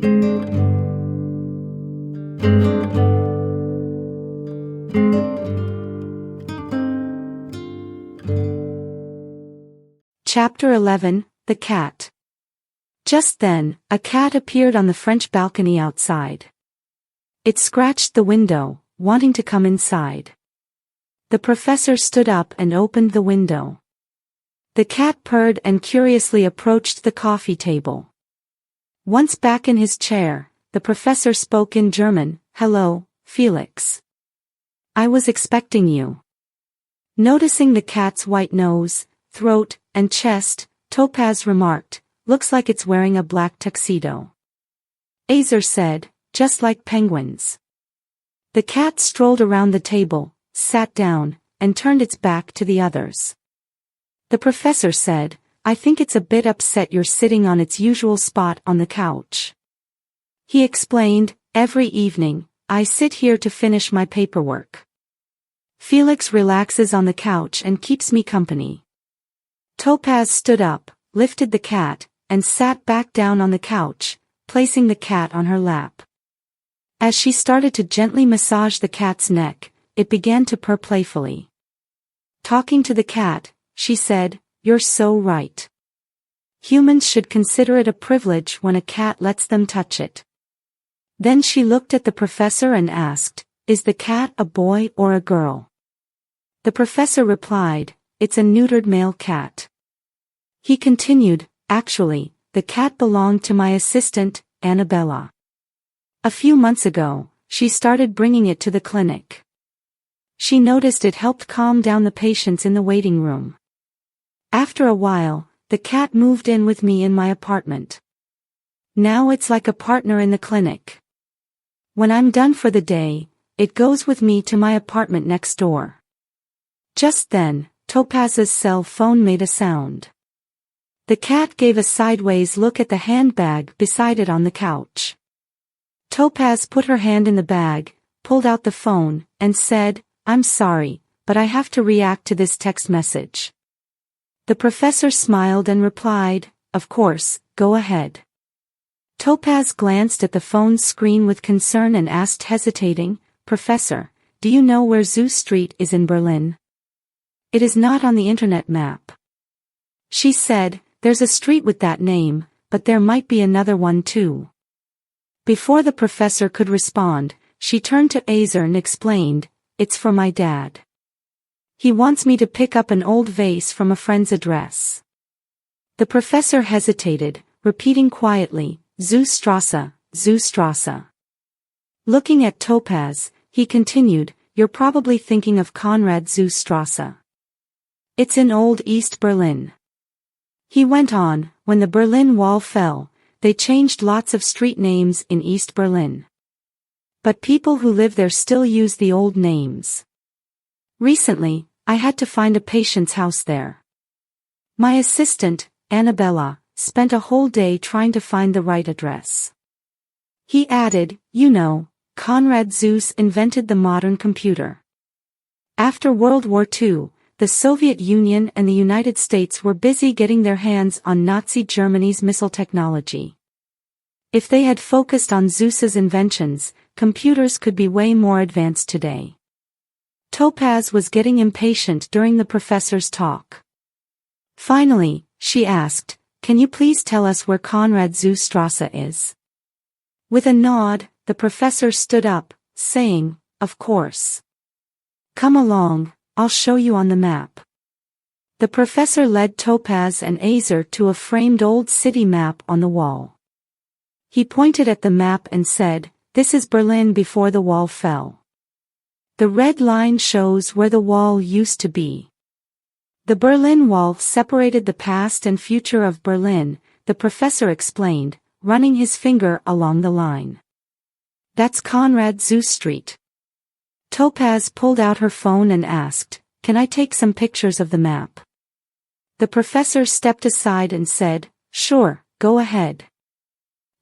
Chapter 11, The Cat. Just then, a cat appeared on the French balcony outside. It scratched the window, wanting to come inside. The professor stood up and opened the window. The cat purred and curiously approached the coffee table. Once back in his chair, the professor spoke in German. "Hello, Felix. I was expecting you." Noticing the cat's white nose, throat, and chest, Topaz remarked, "Looks like it's wearing a black tuxedo." Azer said, "Just like penguins." The cat strolled around the table, sat down, and turned its back to the others. The professor said, "I think it's a bit upset you're sitting on its usual spot on the couch." He explained, "Every evening, I sit here to finish my paperwork. Felix relaxes on the couch and keeps me company." Topaz stood up, lifted the cat, and sat back down on the couch, placing the cat on her lap. As she started to gently massage the cat's neck, it began to purr playfully. Talking to the cat, she said, "You're so right. Humans should consider it a privilege when a cat lets them touch it." Then she looked at the professor and asked, "Is the cat a boy or a girl?" The professor replied, "It's a neutered male cat." He continued, "Actually, the cat belonged to my assistant, Annabella. A few months ago, she started bringing it to the clinic. She noticed it helped calm down the patients in the waiting room. After a while, the cat moved in with me in my apartment. Now it's like a partner in the clinic. When I'm done for the day, it goes with me to my apartment next door." Just then, Topaz's cell phone made a sound. The cat gave a sideways look at the handbag beside it on the couch. Topaz put her hand in the bag, pulled out the phone, and said, "I'm sorry, but I have to react to this text message." The professor smiled and replied, "Of course, go ahead." Topaz glanced at the phone's screen with concern and asked hesitating, "Professor, do you know where Zoo Street is in Berlin? It is not on the internet map." She said, "There's a street with that name, but there might be another one too." Before the professor could respond, she turned to Azer and explained, "It's for my dad. He wants me to pick up an old vase from a friend's address." The professor hesitated, repeating quietly, "Zoostrasse, Zoostrasse." Looking at Topaz, he continued, "You're probably thinking of Konrad Zoostrasse. It's in Old East Berlin." He went on, "When the Berlin Wall fell, they changed lots of street names in East Berlin. But people who live there still use the old names. Recently, I had to find a patient's house there. My assistant, Annabella, spent a whole day trying to find the right address." He added, "You know, Konrad Zuse invented the modern computer. After World War II, the Soviet Union and the United States were busy getting their hands on Nazi Germany's missile technology. If they had focused on Zeuss's inventions, computers could be way more advanced today." Topaz was getting impatient during the professor's talk. Finally, she asked, "Can you please tell us where Konrad Zoostrasse is?" With a nod, the professor stood up, saying, "Of course. Come along, I'll show you on the map." The professor led Topaz and Azer to a framed old city map on the wall. He pointed at the map and said, "This is Berlin before the wall fell. The red line shows where the wall used to be." The Berlin Wall separated the past and future of Berlin, the professor explained, running his finger along the line. "That's Konrad Zuse Street." Topaz pulled out her phone and asked, "Can I take some pictures of the map?" The professor stepped aside and said, "Sure, go ahead."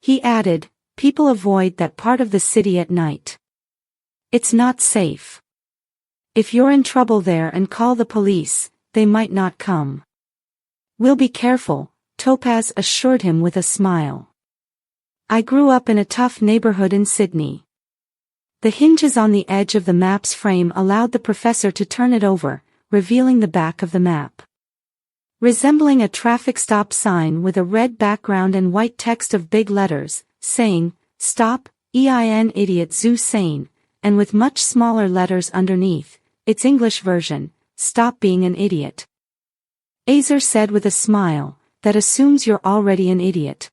He added, "People avoid that part of the city at night. It's not safe. If you're in trouble there and call the police, they might not come." "We'll be careful," Topaz assured him with a smile. I grew up in a tough neighborhood in Sydney. The hinges on the edge of the map's frame allowed the professor to turn it over, revealing the back of the map. Resembling a traffic stop sign with a red background and white text of big letters, saying, "Stop, EIN idiot zoo sane," and with much smaller letters underneath, its English version, "Stop being an idiot." Azer said with a smile, "That assumes you're already an idiot."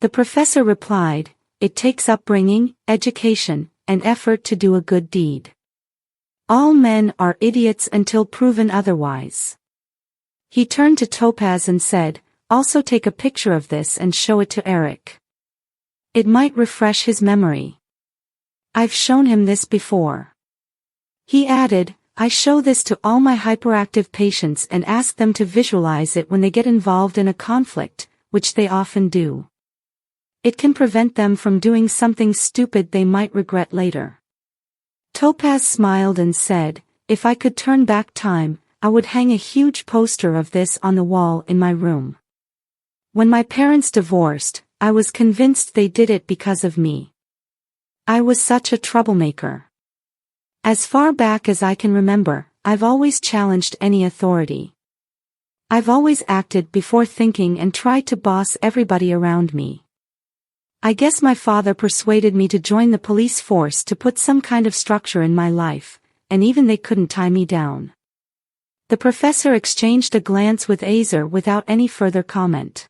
The professor replied, "It takes upbringing, education, and effort to do a good deed. All men are idiots until proven otherwise." He turned to Topaz and said, "Also take a picture of this and show it to Eric. It might refresh his memory. I've shown him this before." He added, "I show this to all my hyperactive patients and ask them to visualize it when they get involved in a conflict, which they often do. It can prevent them from doing something stupid they might regret later." Topaz smiled and said, "If I could turn back time, I would hang a huge poster of this on the wall in my room. When my parents divorced, I was convinced they did it because of me. I was such a troublemaker. As far back as I can remember, I've always challenged any authority. I've always acted before thinking and tried to boss everybody around me. I guess my father persuaded me to join the police force to put some kind of structure in my life, and even they couldn't tie me down." The professor exchanged a glance with Azer without any further comment.